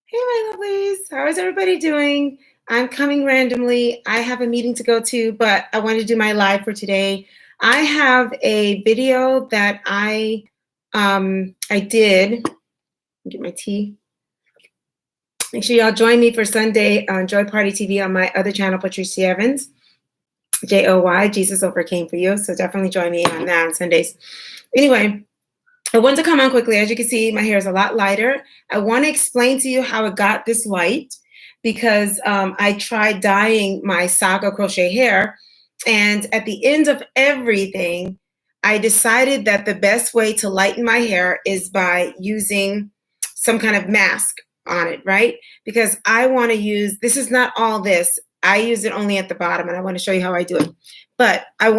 Hey, my lovelies. How is everybody doing? I'm coming randomly. I have a meeting to go to, but I wanted to do my live for today. I have a video that I did. Get my tea. Make sure y'all join me for Sunday on Joy Party TV on my other channel, Patrice D'Evans, J.O.Y. Jesus overcame for you. So definitely join me on that on Sundays. Anyway, I wanted to come on quickly. As you can see, my hair is a lot lighter. I want to explain to you how it got this light because I tried dyeing my Saga Crochet hair. And at the end of everything, I decided that the best way to lighten my hair is by using some kind of mask on it, right? Because I want to use, this is not all this. I use it only at the bottom, and I want to show you how I do it. But I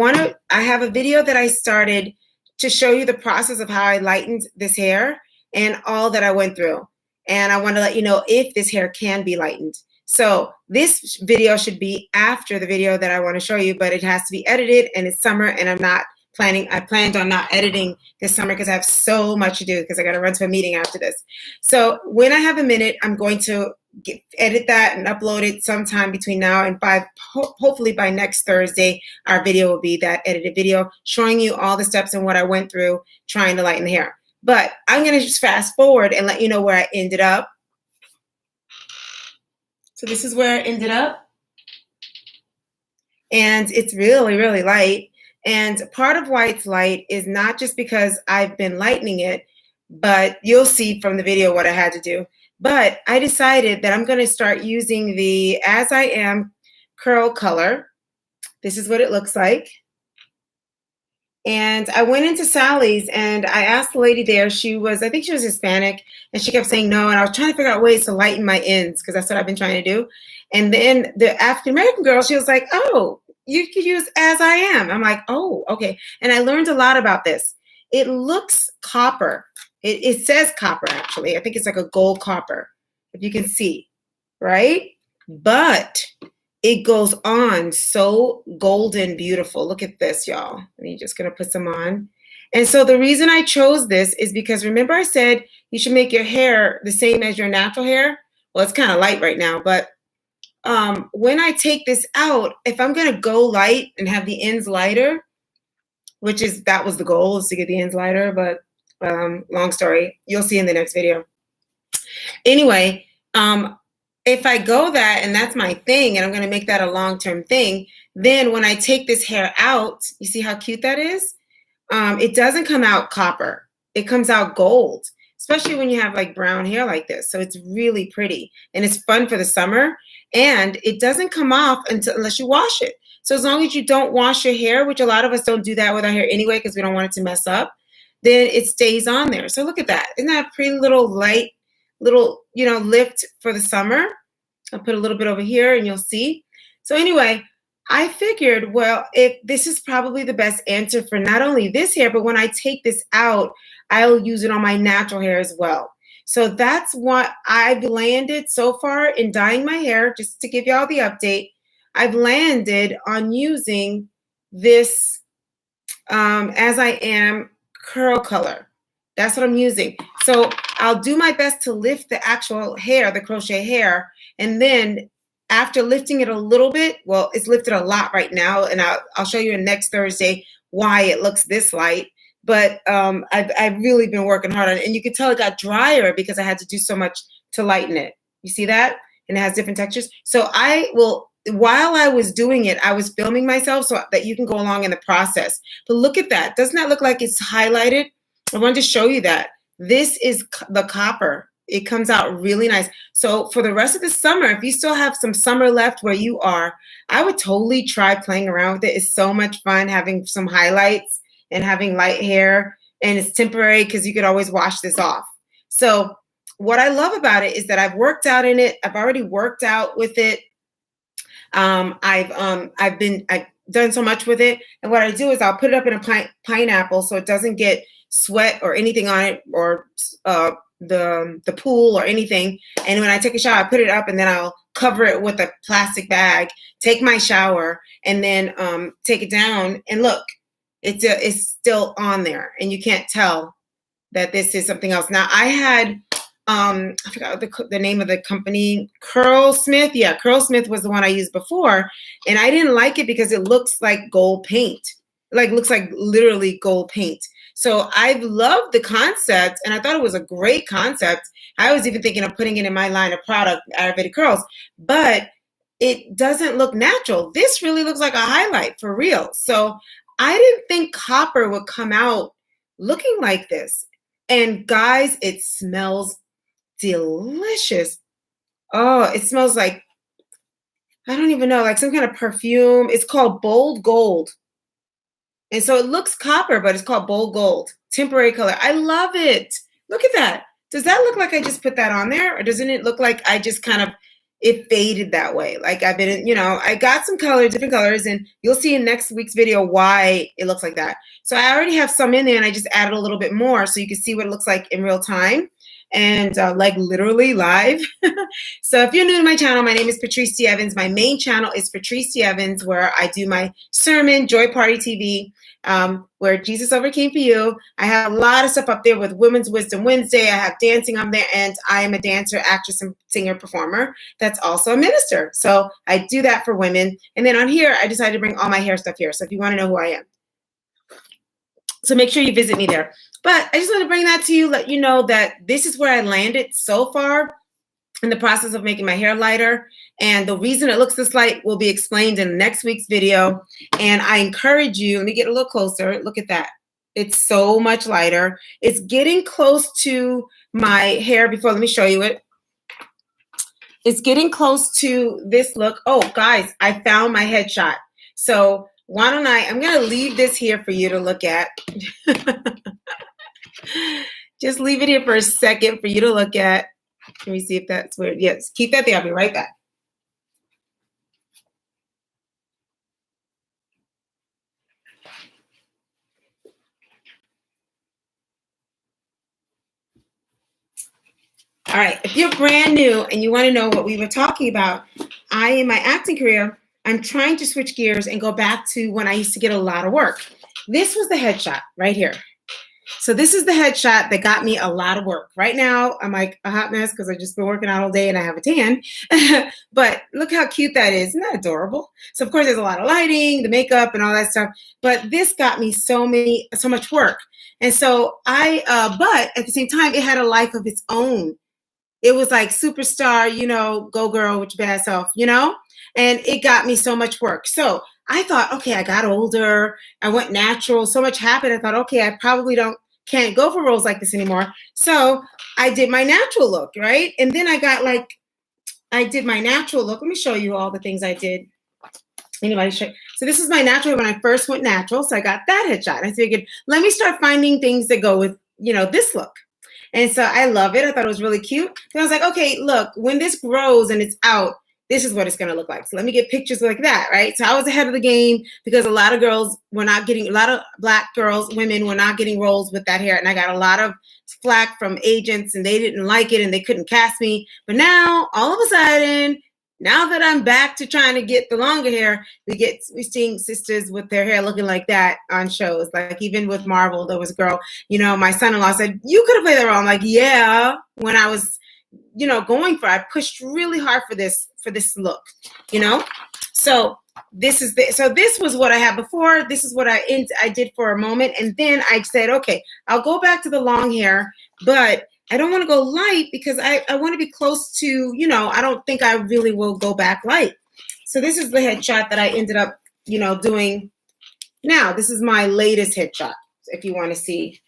have a video that I started to show you the process of how I lightened this hair and all that I went through. And I want to let you know if this hair can be lightened. So this video should be after the video that I want to show you, but it has to be edited, and it's summer, and I planned on not editing this summer because I have so much to do because I got to run to a meeting after this. So when I have a minute, I'm going to edit that and upload it sometime between now and hopefully by next Thursday, our video will be that edited video showing you all the steps and what I went through trying to lighten the hair. But I'm going to just fast forward and let you know where I ended up. So this is where I ended up. And it's really, really light. And part of why it's light is not just because I've been lightening it, but you'll see from the video what I had to do. But I decided that I'm going to start using the As I Am curl color. This is what it looks like. And I went into Sally's and I asked the lady there, I think she was Hispanic, and she kept saying no. And I was trying to figure out ways to lighten my ends because that's what I've been trying to do. And then the African-American girl, she was like, oh, you could use As I Am. I'm like, oh, okay. And I learned a lot about this. It looks copper. It says copper, actually. I think it's like a gold copper, if you can see, right? But it goes on so golden beautiful. Look at this, y'all. I'm just going to put some on. And so the reason I chose this is because remember I said you should make your hair the same as your natural hair? Well, it's kind of light right now, but when I take this out, if I'm going to go light and have the ends lighter, that was the goal, is to get the ends lighter, but long story, you'll see in the next video. Anyway, if I go that and that's my thing and I'm going to make that a long-term thing, then when I take this hair out, you see how cute that is? It doesn't come out copper. It comes out gold, especially when you have like brown hair like this. So it's really pretty and it's fun for the summer, and it doesn't come off unless you wash it. So as long as you don't wash your hair, which a lot of us don't do that with our hair anyway because we don't want it to mess up, then it stays on there. So look at that. Isn't that a pretty little light, lift for the summer? I'll put a little bit over here and you'll see. So anyway, I figured, well, if this is probably the best answer for not only this hair, but when I take this out, I'll use it on my natural hair as well. So that's what I've landed so far in dyeing my hair. Just to give y'all the update, I've landed on using this As I Am curl color. That's what I'm using. So I'll do my best to lift the actual hair, the crochet hair, and then after lifting it a little bit, well, it's lifted a lot right now, and I'll show you next Thursday why it looks this light. But I've really been working hard on it, and you can tell it got drier because I had to do so much to lighten it. You see that? And it has different textures. So while I was doing it, I was filming myself so that you can go along in the process. But look at that. Doesn't that look like it's highlighted? I wanted to show you that. This is the copper. It comes out really nice. So for the rest of the summer, if you still have some summer left where you are, I would totally try playing around with it. It's so much fun having some highlights and having light hair. And it's temporary because you could always wash this off. So what I love about it is that I've worked out in it. I've already worked out with it. I've done so much with it. And what I do is I'll put it up in a pineapple so it doesn't get sweat or anything on it, or the pool or anything. And when I take a shower, I put it up and then I'll cover it with a plastic bag, take my shower, and then take it down. And look, it's still on there, and you can't tell that this is something else. Now I had I forgot the name of the company, Curl Smith. Yeah, Curl Smith was the one I used before. And I didn't like it because it looks like gold paint. Like looks like literally gold paint. So I've loved the concept and I thought it was a great concept. I was even thinking of putting it in my line of product, Ayurvedic curls, but it doesn't look natural. This really looks like a highlight for real. So I didn't think copper would come out looking like this. And guys, it smells delicious. Oh, it smells like, I don't even know, like some kind of perfume. It's called Bold Gold. And so it looks copper, but it's called Bold Gold. Temporary color. I love it. Look at that. Does that look like I just put that on there? Or doesn't it look like I just kind of, it faded that way? Like I've been, you know, I got some color, different colors, and you'll see in next week's video why it looks like that. So I already have some in there and I just added a little bit more so you can see what it looks like in real time. And like literally live. So if you're new to my channel, my name is Patrice D'Evans. My main channel is Patrice D'Evans, where I do my sermon, Joy Party TV, where Jesus overcame for you. I have a lot of stuff up there with Women's Wisdom Wednesday. I have dancing on there, and I am a dancer, actress, and singer, performer that's also a minister. So I do that for women. And then on here, I decided to bring all my hair stuff here. So if you want to know who I am, so make sure you visit me there. But I just want to bring that to you, let you know that this is where I landed so far in the process of making my hair lighter. And the reason it looks this light will be explained in next week's video. And I encourage you, let me get a little closer. Look at that. It's so much lighter. It's getting close to my hair before. Let me show you it. It's getting close to this look. Oh, guys, I found my headshot. So why don't I'm going to leave this here for you to look at. Just leave it here for a second for you to look at. Let me see if that's weird. Yes, keep that there. I'll be right back. All right, if you're brand new and you want to know what we were talking about, in my acting career, I'm trying to switch gears and go back to when I used to get a lot of work. This was the headshot right here. So this is the headshot that got me a lot of work. Right now, I'm like a hot mess because I've just been working out all day and I have a tan. But look how cute that is. Isn't that adorable? So of course, there's a lot of lighting, the makeup, and all that stuff. But this got me so much work. And so but at the same time, it had a life of its own. It was like superstar, you know, go girl with your bad self, you know, and it got me so much work. So I thought, okay, I got older. I went natural. So much happened. I thought, okay, I probably can't go for roles like this anymore. So I did my natural look, right? And then I did my natural look. Let me show you all the things I did. So this is my natural when I first went natural. So I got that headshot. I figured, let me start finding things that go with, you know, this look. And so I love it. I thought it was really cute. And I was like, okay, look, when this grows and it's out, this is what it's going to look like. So let me get pictures like that, right? So I was ahead of the game because a lot of Black girls, women were not getting roles with that hair. And I got a lot of flack from agents and they didn't like it and they couldn't cast me. But now, all of a sudden, now that I'm back to trying to get the longer hair, we're seeing sisters with their hair looking like that on shows. Like even with Marvel, there was a girl, you know, my son-in-law said, you could have played that role. I'm like, yeah, when I was, you know, I pushed really hard for this look, you know? So this was what I had before. This is what I did for a moment. And then I said, okay, I'll go back to the long hair, but I don't want to go light because I want to be close to, you know, I don't think I really will go back light. So this is the headshot that I ended up, you know, doing. Now, this is my latest headshot. If you want to see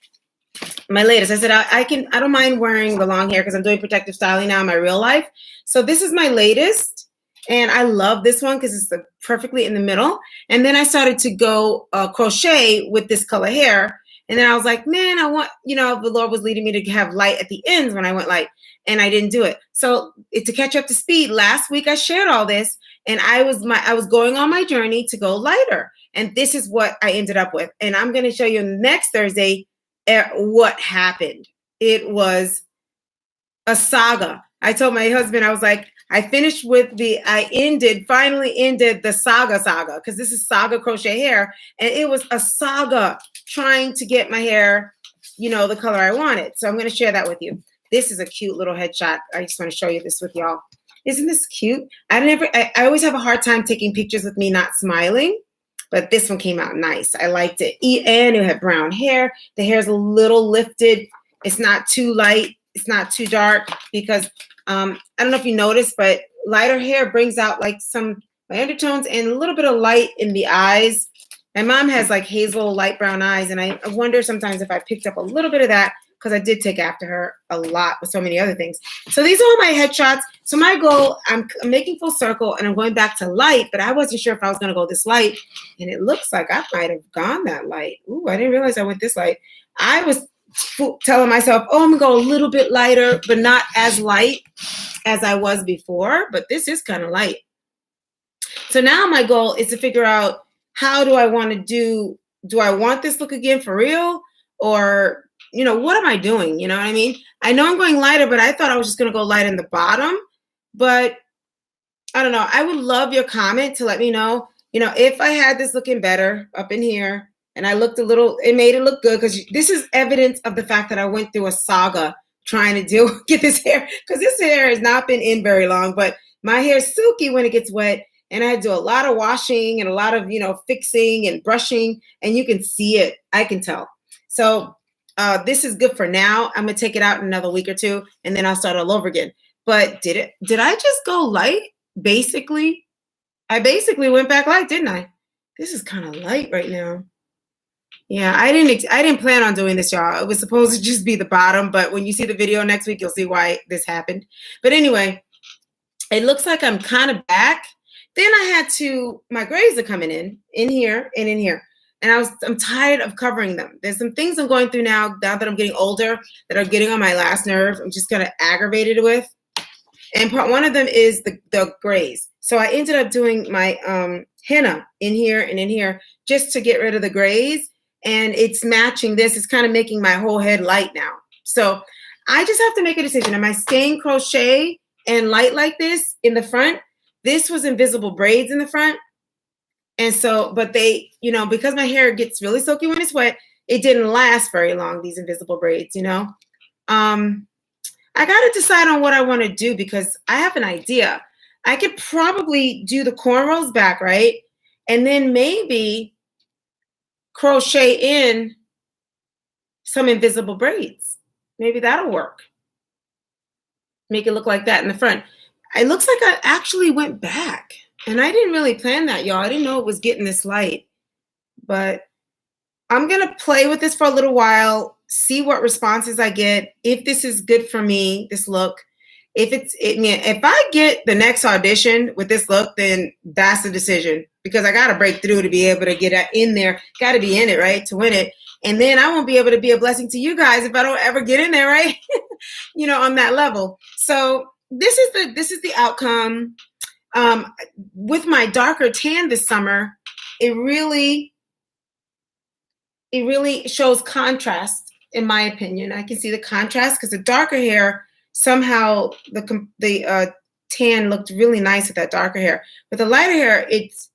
my latest, I said, I don't mind wearing the long hair because I'm doing protective styling now in my real life. So this is my latest. And I love this one because it's perfectly in the middle. And then I started to go crochet with this color hair. And then I was like, man, the Lord was leading me to have light at the ends when I went light, and I didn't do it. So to catch up to speed, last week I shared all this, and I was going on my journey to go lighter. And this is what I ended up with. And I'm going to show you next Thursday what happened. It was a saga. I told my husband, I was like, I finally ended the saga, because this is Saga Crochet Hair. And it was a saga trying to get my hair, you know, the color I wanted. So I'm going to share that with you. This is a cute little headshot. I just want to show you this with y'all. Isn't this cute? I always have a hard time taking pictures with me not smiling, but this one came out nice. I liked it. And it had brown hair. The hair is a little lifted. It's not too light. It's not too dark because I don't know if you noticed, but lighter hair brings out like some my undertones and a little bit of light in the eyes. My mom has like hazel light brown eyes, and I wonder sometimes if I picked up a little bit of that because I did take after her a lot with so many other things. So these are all my headshots. So my goal, I'm making full circle and I'm going back to light, but I wasn't sure if I was going to go this light, and it looks like I might have gone that light. Ooh, I didn't realize I went this light. I was telling myself, oh, I'm going to go a little bit lighter, but not as light as I was before, but this is kind of light. So now my goal is to figure out, how do I want to do I want this look again for real? Or, you know, what am I doing? You know what I mean? I know I'm going lighter, but I thought I was just going to go light in the bottom. But I don't know. I would love your comment to let me know, you know, if I had this looking better up in here and I looked a little, it made it look good, because this is evidence of the fact that I went through a saga trying to get this hair, because this hair has not been in very long, but my hair is silky when it gets wet. And I do a lot of washing and a lot of, you know, fixing and brushing, and you can see it. I can tell. So this is good for now. I'm going to take it out in another week or two, and then I'll start all over again. But did I just go light? Basically, I basically went back light, didn't I? This is kind of light right now. Yeah, I didn't plan on doing this, y'all. It was supposed to just be the bottom, but when you see the video next week, you'll see why this happened. But anyway, it looks like I'm kind of back. Then I had my grays are coming in here and in here. And I'm tired of covering them. There's some things I'm going through now that I'm getting older, that are getting on my last nerve. I'm just kind of aggravated with. And one of them is the grays. So I ended up doing my henna in here and in here just to get rid of the grays. And it's matching this. It's kind of making my whole head light now. So I just have to make a decision. Am I staying crochet and light like this in the front? This was invisible braids in the front. And so, but they, you know, because my hair gets really silky when it's wet, it didn't last very long, these invisible braids, you know. I got to decide on what I want to do, because I have an idea. I could probably do the cornrows back, right? And then maybe crochet in some invisible braids. Maybe that'll work. Make it look like that in the front. It looks like I actually went back, and I didn't really plan that, y'all. I didn't know it was getting this light, but I'm going to play with this for a little while, see what responses I get. If this is good for me, this look, if I get the next audition with this look, then that's the decision, because I got to break through to be able to get in there. Got to be in it, right, to win it. And then I won't be able to be a blessing to you guys if I don't ever get in there, right? You know, on that level. So this is the outcome. With my darker tan this summer, it really shows contrast, in my opinion. I can see the contrast because the darker hair, somehow the tan looked really nice with that darker hair. With the lighter hair, it's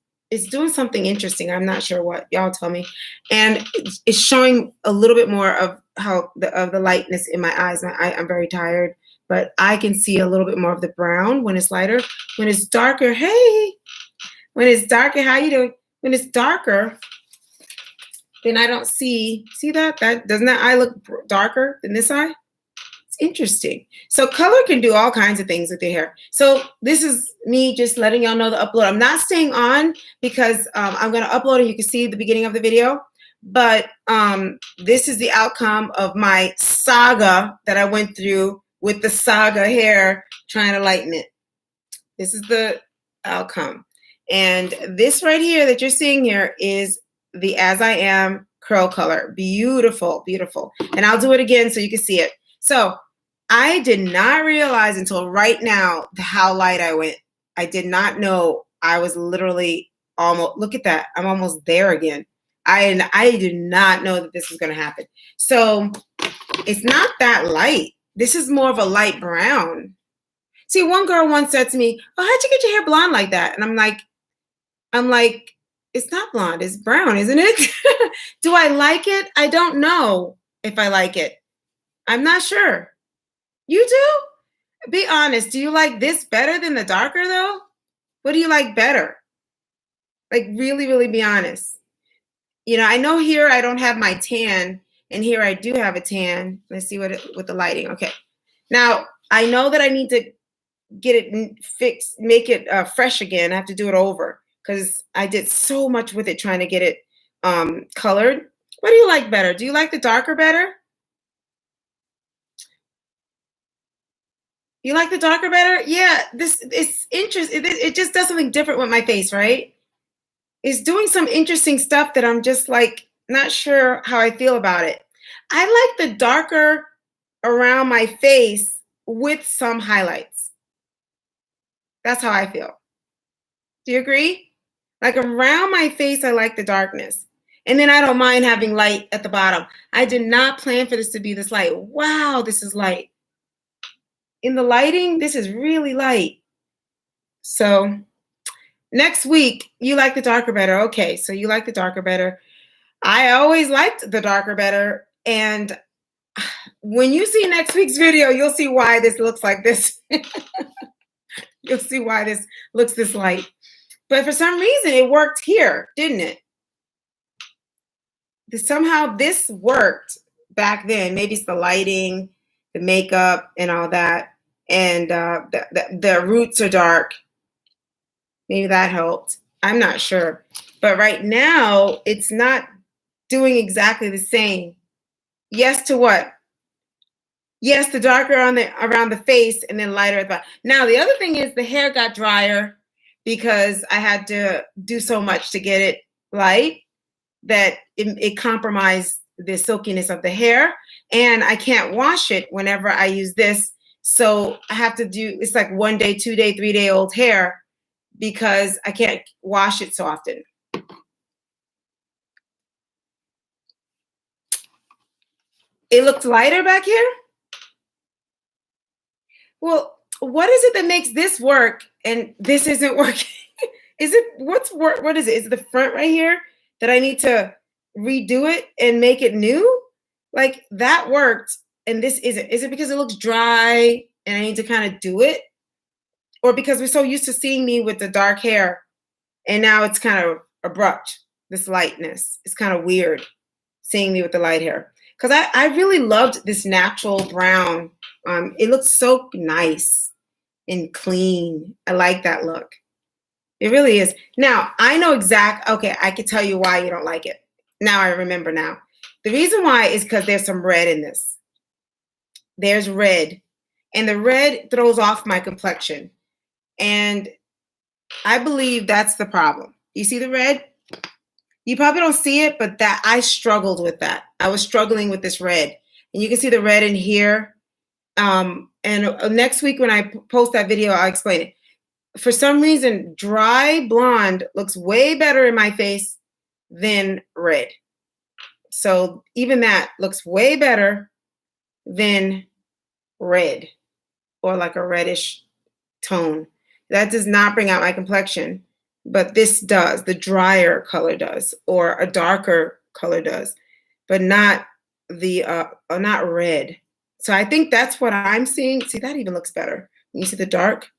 doing something interesting. I'm not sure what. Y'all tell me. And it's showing a little bit more of the lightness in my eyes. I'm very tired, but I can see a little bit more of the brown when it's lighter. When it's darker, hey, when it's darker, how you doing? When it's darker, then I don't see that? Doesn't that eye look darker than this eye? It's interesting. So color can do all kinds of things with your hair. So this is me just letting y'all know the upload. I'm not staying on because I'm going to upload and you can see the beginning of the video. But this is the outcome of my saga that I went through with the Saga hair, trying to lighten it. This is the outcome. And this right here that you're seeing here is the As I Am curl color. Beautiful, beautiful. And I'll do it again so you can see it. So I did not realize until right now how light I went. I did not know. I was literally almost, look at that. I'm almost there again. I did not know that this was going to happen. So it's not that light. This is more of a light brown. See, one girl once said to me, "Oh, how'd you get your hair blonde like that?" And I'm like, it's not blonde, it's brown, isn't it? Do I like it? I don't know if I like it. I'm not sure. You do? Be honest. Do you like this better than the darker though? What do you like better? Like really, really be honest. You know, I know here I don't have my tan, and here I do have a tan. Let's see with the lighting. Okay. Now, I know that I need to get it fixed, make it fresh again. I have to do it over because I did so much with it trying to get it colored. What do you like better? Do you like the darker better? You like the darker better? Yeah, this it's interesting. It just does something different with my face, right? It's doing some interesting stuff that I'm just like not sure how I feel about it. I like the darker around my face with some highlights. That's how I feel. Do you agree? Like around my face, I like the darkness. And then I don't mind having light at the bottom. I did not plan for this to be this light. Wow, this is light. In the lighting, this is really light. So next week, you like the darker better. Okay, so you like the darker better. I always liked the darker better. And when you see next week's video, you'll see why this looks like this. You'll see why this looks this light. But for some reason, it worked here, didn't it? Somehow this worked back then. Maybe it's the lighting, the makeup, and all that. And the roots are dark. Maybe that helped. I'm not sure. But right now, it's not doing exactly the same. Yes to what? Yes, the darker around the face and then lighter at the bottom. Now, the other thing is the hair got drier because I had to do so much to get it light that it compromised the silkiness of the hair. And I can't wash it whenever I use this. So I have to do, it's like 1 day, 2 day, 3 day old hair because I can't wash it so often. It looked lighter back here? Well, what is it that makes this work and this isn't working? Is it what is it? Is it the front right here that I need to redo it and make it new? Like that worked and this isn't. Is it because it looks dry and I need to kind of do it? Or because we're so used to seeing me with the dark hair and now it's kind of abrupt, this lightness. It's kind of weird seeing me with the light hair. Because I really loved this natural brown. It looks so nice and clean. I like that look. It really is. Now, I know okay, I can tell you why you don't like it. Now I remember now. The reason why is because there's some red in this. There's red. And the red throws off my complexion. And I believe that's the problem. You see the red? You probably don't see it, but that I struggled with that. I was struggling with this red. And you can see the red in here. And next week when I post that video, I'll explain it. For some reason, dry blonde looks way better in my face than red. So even that looks way better than red or like a reddish tone. That does not bring out my complexion, but this does. The drier color does, or a darker color does, but not not red. So I think that's what I'm seeing. See, that even looks better. You see the dark?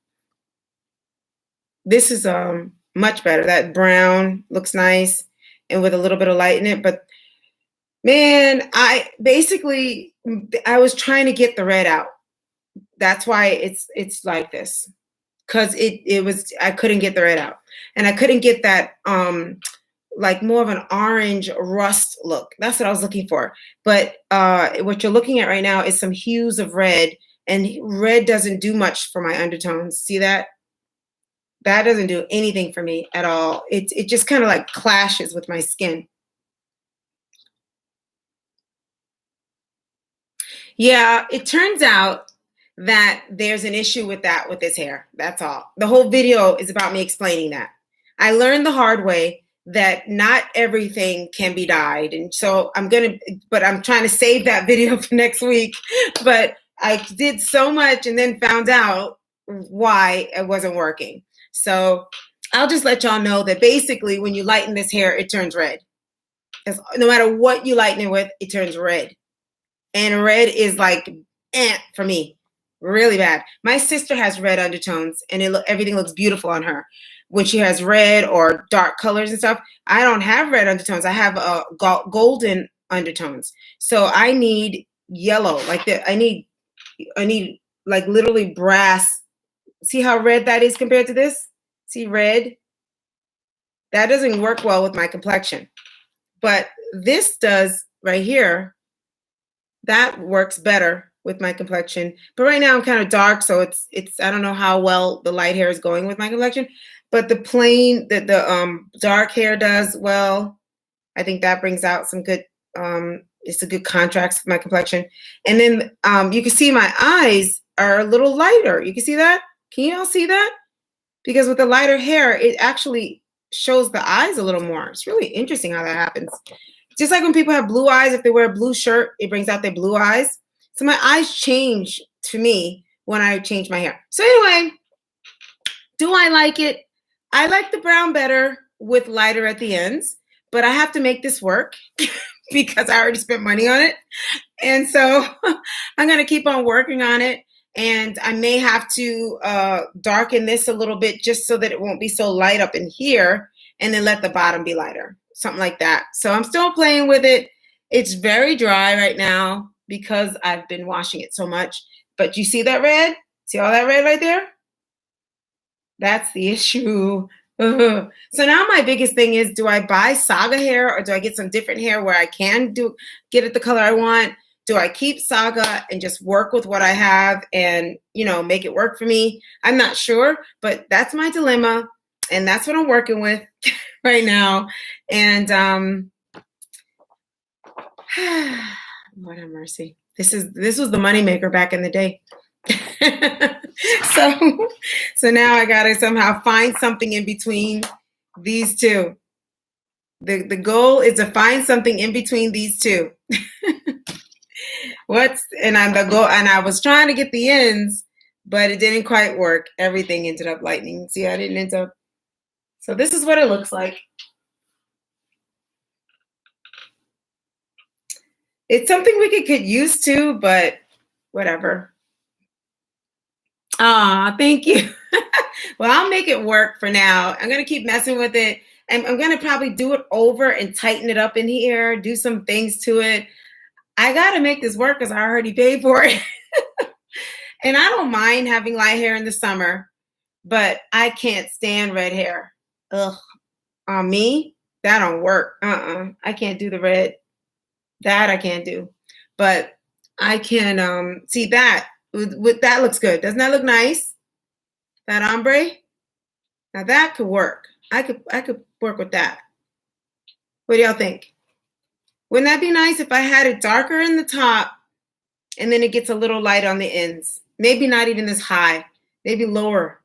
This is much better. That brown looks nice and with a little bit of light in it. But man, I was trying to get the red out. That's why it's like this. Because I couldn't get the red out. And I couldn't get that like more of an orange rust look. That's what I was looking for. But what you're looking at right now is some hues of red. And red doesn't do much for my undertones. See that? That doesn't do anything for me at all. It just kind of like clashes with my skin. Yeah, it turns out that there's an issue with this hair. That's all. The whole video is about me explaining that. I learned the hard way that not everything can be dyed. And so I'm trying to save that video for next week. But I did so much and then found out why it wasn't working. So I'll just let y'all know that basically when you lighten this hair, it turns red. No matter what you lighten it with, it turns red. And red is like for me. really bad. My sister has red undertones, and everything looks beautiful on her when she has red or dark colors and stuff. I don't have red undertones. I have golden undertones. So I need yellow, like that. I need like literally brass. See how red that is compared to this? See red? That doesn't work well with my complexion. But this does right here. That works better with my complexion. But right now I'm kind of dark, so it's I don't know how well the light hair is going with my complexion. But the plain, the dark hair does well. I think that brings out some good, it's a good contrast for my complexion. And then you can see my eyes are a little lighter. You can see that? Can you all see that? Because with the lighter hair, it actually shows the eyes a little more. It's really interesting how that happens. Just like when people have blue eyes, if they wear a blue shirt, it brings out their blue eyes. So my eyes change to me when I change my hair. So anyway, do I like it? I like the brown better with lighter at the ends, but I have to make this work because I already spent money on it. And so I'm going to keep on working on it. And I may have to darken this a little bit just so that it won't be so light up in here, and then let the bottom be lighter, something like that. So I'm still playing with it. It's very dry right now because I've been washing it so much. But you see that red? See all that red right there? That's the issue. So now my biggest thing is, do I buy Saga hair or do I get some different hair where I can get it the color I want? Do I keep Saga and just work with what I have and, make it work for me? I'm not sure, but that's my dilemma. And that's what I'm working with right now. And Lord have mercy. This was the moneymaker back in the day. So now I gotta somehow find something in between these two. The goal is to find something in between these two. And I was trying to get the ends, but it didn't quite work. Everything ended up lightening. See, I didn't end up. So this is what it looks like. It's something we could get used to, but whatever. Thank you. Well, I'll make it work for now. I'm going to keep messing with it. And I'm going to probably do it over and tighten it up in here, do some things to it. I got to make this work because I already paid for it. And I don't mind having light hair in the summer, but I can't stand red hair. Ugh. On me, that don't work. I can't do the red. That I can't do. But I can see that. That looks good. Doesn't that look nice? That ombre? Now that could work. I could work with that. What do y'all think? Wouldn't that be nice if I had it darker in the top and then it gets a little light on the ends? Maybe not even this high. Maybe lower.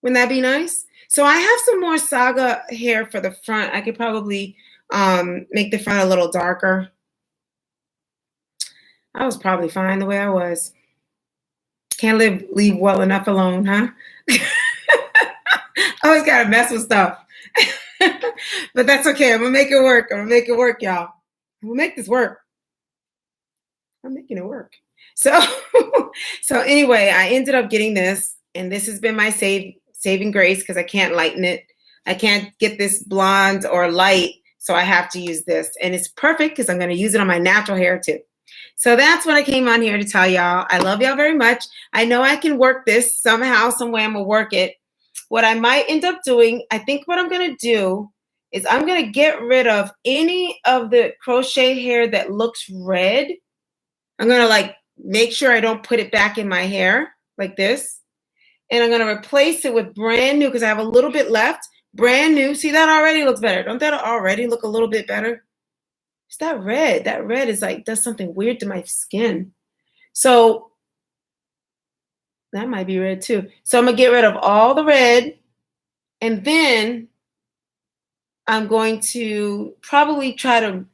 Wouldn't that be nice? So I have some more Saga hair for the front. I could probably make the front a little darker. I was probably fine the way I was. Can't leave well enough alone, huh? Always gotta mess with stuff. But that's okay. I'm gonna make it work. I'm gonna make it work, y'all. I'm gonna make this work. I'm making it work. So anyway, I ended up getting this, and this has been my saving grace because I can't lighten it. I can't get this blonde or light, so I have to use this. And it's perfect because I'm gonna use it on my natural hair too. So that's what I came on here to tell y'all. I love y'all very much. I know I can work this somehow, some way. I'm gonna work it. What I might end up doing, I think what I'm gonna do is I'm gonna get rid of any of the crochet hair that looks red. I'm gonna make sure I don't put it back in my hair like this. And I'm gonna replace it with brand new because I have a little bit left. Brand new. See, that already looks better. Don't that already look a little bit better? It's that red. That red is does something weird to my skin. So that might be red too. So I'm gonna get rid of all the red, and then I'm going to probably since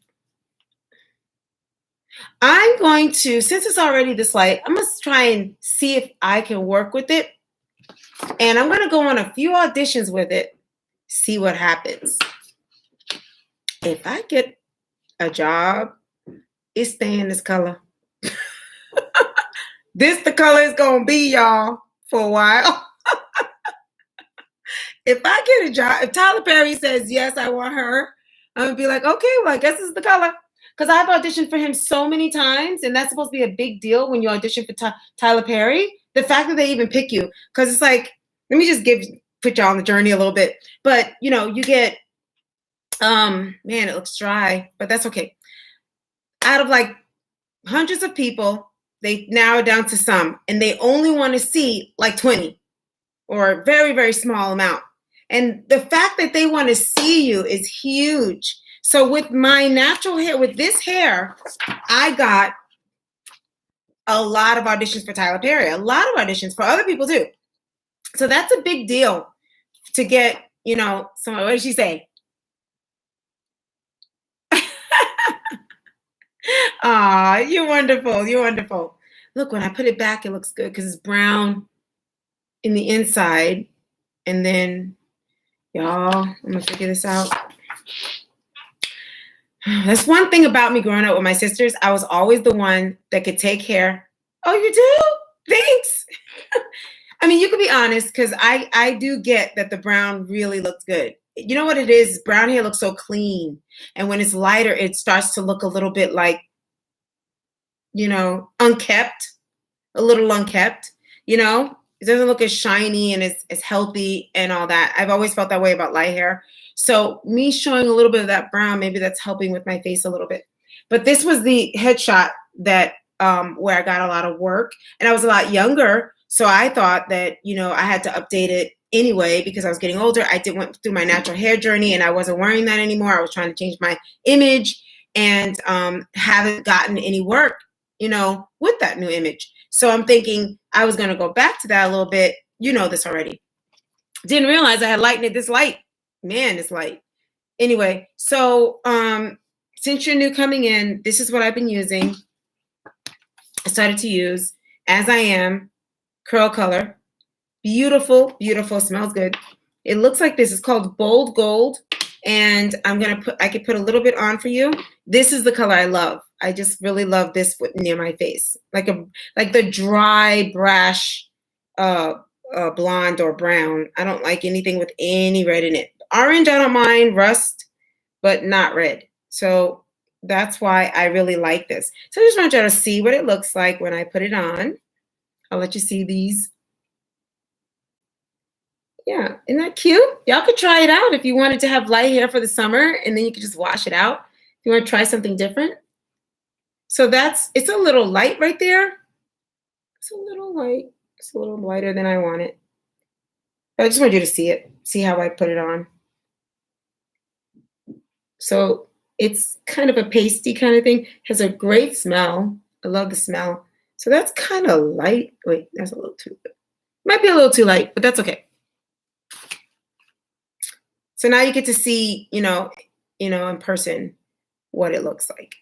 it's already this light, I'm gonna try and see if I can work with it. And I'm gonna go on a few auditions with it, see what happens. If I get a job, it's staying this color. This the color it's gonna be, y'all, for a while. If I get a job, if Tyler Perry says yes, I want her, I'm gonna be like, okay, well, I guess this is the color. Because I've auditioned for him so many times, and that's supposed to be a big deal when you audition for Tyler Perry. The fact that they even pick you, because it's like, let me just put y'all on the journey a little bit. But you get, man, it looks dry, but that's okay. Out of like hundreds of people, they narrow down to some, and they only want to see like 20 or a very, very small amount. And the fact that they want to see you is huge. So with my natural hair, with this hair, I got a lot of auditions for Tyler Perry, a lot of auditions for other people too. So that's a big deal to get, someone, what did she say? Aw, you're wonderful. You're wonderful. Look, when I put it back, it looks good because it's brown in the inside. And then, y'all, I'm going to figure this out. That's one thing about me growing up with my sisters. I was always the one that could take hair. Oh, you do? Thanks. I mean, you could be honest, because I do get that the brown really looks good. You know what it is? Brown hair looks so clean. And when it's lighter, it starts to look a little bit like, unkept, a little unkept, It doesn't look as shiny and as healthy and all that. I've always felt that way about light hair. So me showing a little bit of that brown, maybe that's helping with my face a little bit. But this was the headshot that where I got a lot of work, and I was a lot younger. So I thought that, I had to update it anyway because I was getting older. I went through my natural hair journey and I wasn't wearing that anymore. I was trying to change my image and haven't gotten any work, with that new image. So I'm thinking I was going to go back to that a little bit. You know this already. Didn't realize I had lightened this light. Man, it's light. Anyway, so since you're new coming in, this is what I've been using. I started to use As I Am Curl Color. Beautiful, beautiful. Smells good. It looks like this. It's called Bold Gold. And I could put a little bit on for you. This is the color I love. I just really love this near my face. Like the dry, brash blonde or brown. I don't like anything with any red in it. Orange, I don't mind. Rust, but not red. So that's why I really like this. So I just want you to see what it looks like when I put it on. I'll let you see these. Yeah, isn't that cute? Y'all could try it out if you wanted to have light hair for the summer, and then you could just wash it out. If you want to try something different. So it's a little light right there. It's a little light. It's a little lighter than I want it. But I just want you to see it. See how I put it on. So it's kind of a pasty kind of thing. Has a great smell. I love the smell. So that's kind of light. Wait, that's a little too, might be a little too light, but that's okay. So now you get to see, in person what it looks like.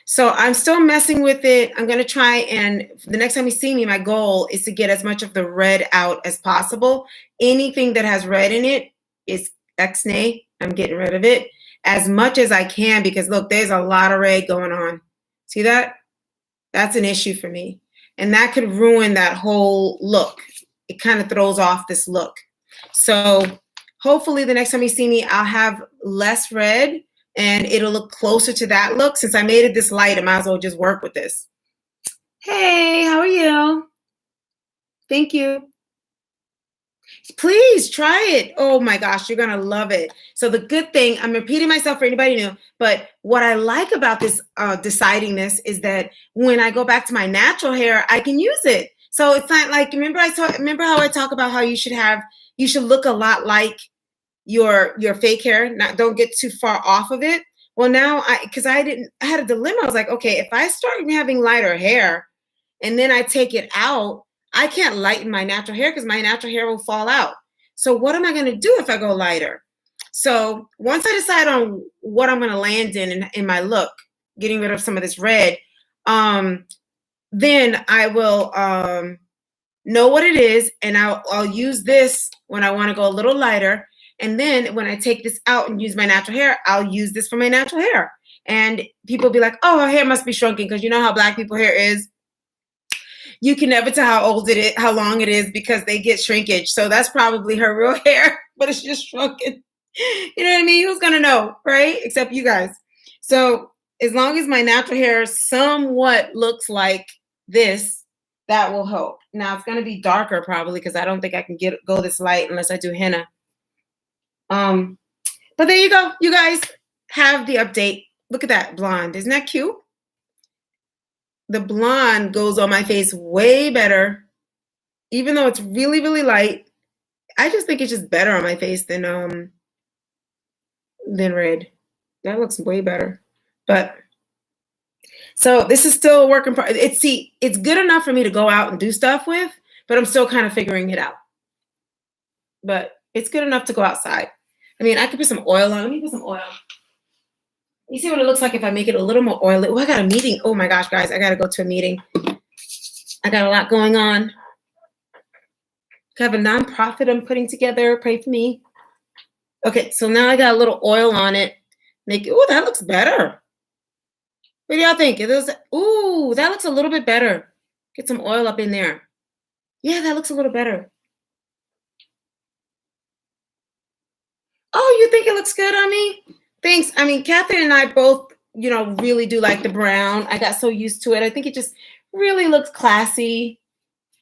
So I'm still messing with it. I'm going to try, and the next time you see me, my goal is to get as much of the red out as possible. Anything that has red in it is ex-nay. I'm getting rid of it as much as I can because, look, there's a lot of red going on. See that? That's an issue for me. And that could ruin that whole look. It kind of throws off this look. So hopefully the next time you see me, I'll have less red and it'll look closer to that look. Since I made it this light, I might as well just work with this. Hey, how are you? Thank you. Please try it. Oh my gosh, you're going to love it. So the good thing, I'm repeating myself for anybody new, but what I like about this deciding this is that when I go back to my natural hair, I can use it. So it's not like, remember how I talk about how you should look a lot like your fake hair. Don't get too far off of it. Well, now I had a dilemma. I was like, okay, if I start having lighter hair and then I take it out, I can't lighten my natural hair because my natural hair will fall out. So what am I going to do if I go lighter? So once I decide on what I'm going to land in my look, getting rid of some of this red, then I will know what it is, and I'll use this when I want to go a little lighter. And then when I take this out and use my natural hair, I'll use this for my natural hair. And people will be like, oh, her hair must be shrunken because you know how Black people hair is. you can never tell how old it is, how long it is, because they get shrinkage. So that's probably her real hair, but it's just shrunken. You know what I mean? Who's gonna know, right? Except you guys. So as long as my natural hair somewhat looks like this, that will help. Now it's gonna be darker probably because I don't think I can go this light unless I do henna. But there you go. You guys have the update. Look at that blonde. Isn't that cute? The blonde goes on my face way better, even though it's really, really light. I just think it's just better on my face than red. That looks way better. But so this is still a work in progress. It's good enough for me to go out and do stuff with, but I'm still kind of figuring it out. But it's good enough to go outside. I mean, I could put some oil on. Let me put some oil. You see what it looks like if I make it a little more oily. Oh, I got a meeting. Oh my gosh, guys, I got to go to a meeting. I got a lot going on. I have a nonprofit I'm putting together. Pray for me. Okay, so now I got a little oil on it. Oh, that looks better. What do y'all think? Ooh, that looks a little bit better. Get some oil up in there. Yeah, that looks a little better. Oh, you think it looks good on me? Thanks. I mean, Catherine and I both, really do like the brown. I got so used to it. I think it just really looks classy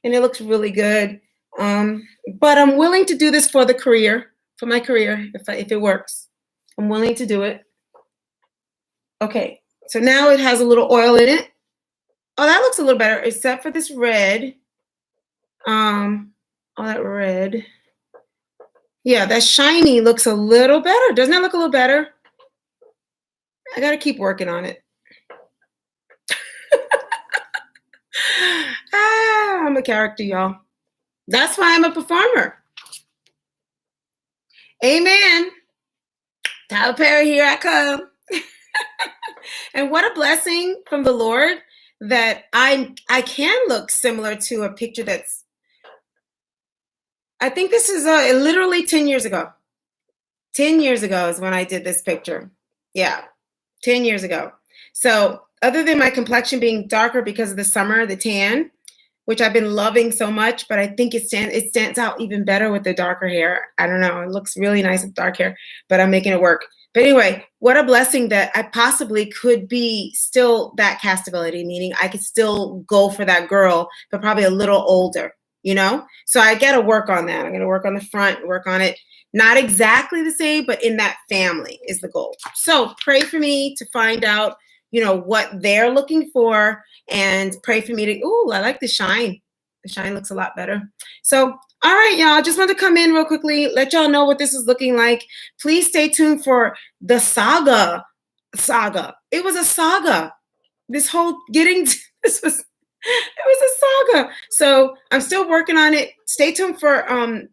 and it looks really good. But I'm willing to do this for my career, if it works. I'm willing to do it. Okay, so now it has a little oil in it. Oh, that looks a little better, except for this red. All that red. Yeah, that shiny looks a little better. Doesn't that look a little better? I got to keep working on it. I'm a character, y'all. That's why I'm a performer. Amen. Tyler Perry, here I come. And what a blessing from the Lord that I can look similar to a picture I think this is literally 10 years ago. 10 years ago is when I did this picture. Yeah, 10 years ago. So other than my complexion being darker because of the summer, the tan, which I've been loving so much, but I think it stands out even better with the darker hair. I don't know. It looks really nice with dark hair, but I'm making it work. But anyway, what a blessing that I possibly could be still that castability, meaning I could still go for that girl, but probably a little older, So I got to work on that. I'm going to work on the front, work on it. Not exactly the same, but in that family is the goal. So pray for me to find out, what they're looking for, and pray for me to, I like the shine. The shine looks a lot better. So, all right, y'all, just wanted to come in real quickly, let y'all know what this is looking like. Please stay tuned for the saga. It was a saga. This whole it was a saga. So I'm still working on it. Stay tuned for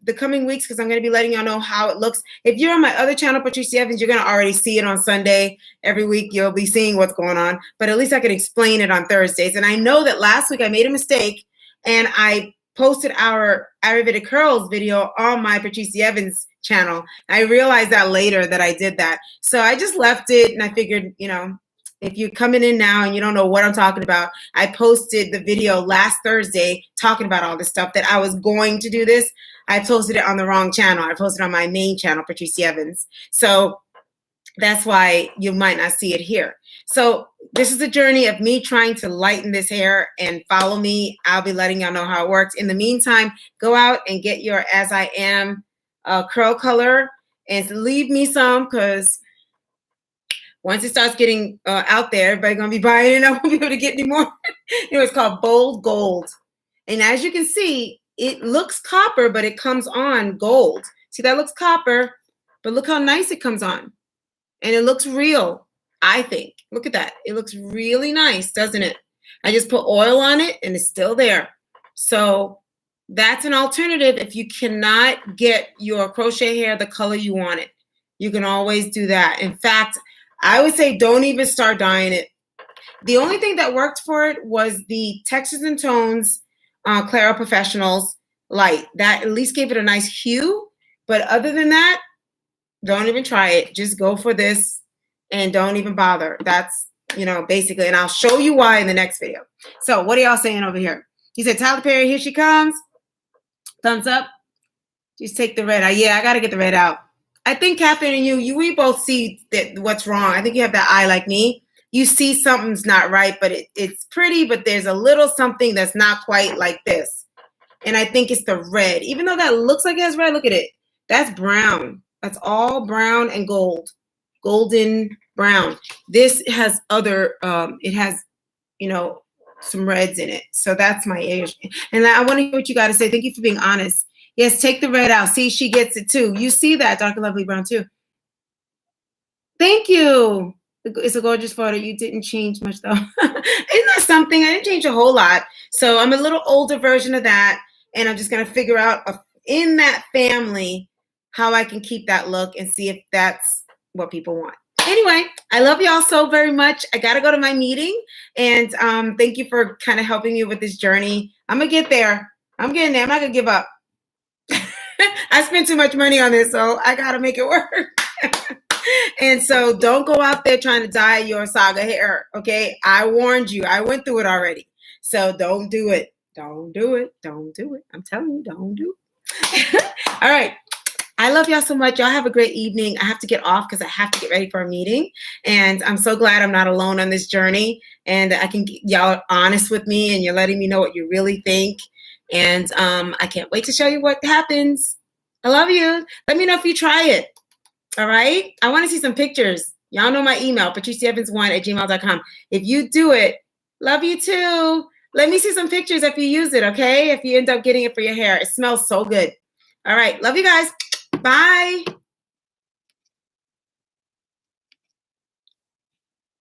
the coming weeks because I'm going to be letting y'all know how it looks. If you're on my other channel, Patrice D'Evans, you're going to already see it on Sunday. Every week you'll be seeing what's going on. But at least I can explain it on Thursdays. And I know that last week I made a mistake and I posted our Ayurvedic curls video on my Patrice D'Evans channel. I realized that later that I did that. So I just left it and I figured, if you're coming in now and you don't know what I'm talking about, I posted the video last Thursday talking about all this stuff that I was going to do this. I posted it on the wrong channel. I posted it on my main channel, Patrice D'Evans. So that's why you might not see it here. So this is the journey of me trying to lighten this hair, and follow me. I'll be letting y'all know how it works. In the meantime, go out and get your As I Am curl color and leave me some, because once it starts getting out there, everybody's going to be buying it and I won't be able to get any more. It's called Bold Gold. And as you can see, it looks copper, but it comes on gold. See, that looks copper, but look how nice it comes on. And it looks real, I think. Look at that. It looks really nice, doesn't it? I just put oil on it and it's still there. So that's an alternative if you cannot get your crochet hair the color you want it. You can always do that. In fact, I would say don't even start dyeing it. The only thing that worked for it was the Textures and Tones Claro Professionals Light. That at least gave it a nice hue. But other than that, don't even try it. Just go for this and don't even bother. That's, basically, and I'll show you why in the next video. So what are y'all saying over here? He said, Tyler Perry, here she comes. Thumbs up. Just take the red out. Yeah, I got to get the red out. I think, Catherine, and we both see that what's wrong. I think you have that eye like me. You see something's not right, but it's pretty, but there's a little something that's not quite like this. And I think it's the red. Even though that looks like it has red, look at it. That's brown. That's all brown and gold. Golden brown. This has other, it has, some reds in it. So that's my age. And I want to hear what you got to say. Thank you for being honest. Yes, take the red out. See, she gets it too. You see that, Dr. Lovely Brown, too. Thank you. It's a gorgeous photo. You didn't change much, though. Isn't that something? I didn't change a whole lot. So I'm a little older version of that. And I'm just going to figure out in that family how I can keep that look and see if that's what people want. Anyway, I love y'all so very much. I got to go to my meeting. And thank you for kind of helping me with this journey. I'm going to get there. I'm getting there. I'm not going to give up. I spent too much money on this, so I got to make it work. And so don't go out there trying to dye your Saga hair, okay? I warned you. I went through it already. So don't do it. Don't do it. Don't do it. I'm telling you, don't do it. All right. I love y'all so much. Y'all have a great evening. I have to get off because I have to get ready for a meeting. And I'm so glad I'm not alone on this journey. And I can y'all are honest with me and you're letting me know what you really think. And I can't wait to show you what happens. I love you. Let me know if you try it. All right. I want to see some pictures. Y'all know my email, patricedevans1@gmail.com. If you do it, love you too. Let me see some pictures if you use it, okay? If you end up getting it for your hair. It smells so good. All right. Love you guys. Bye.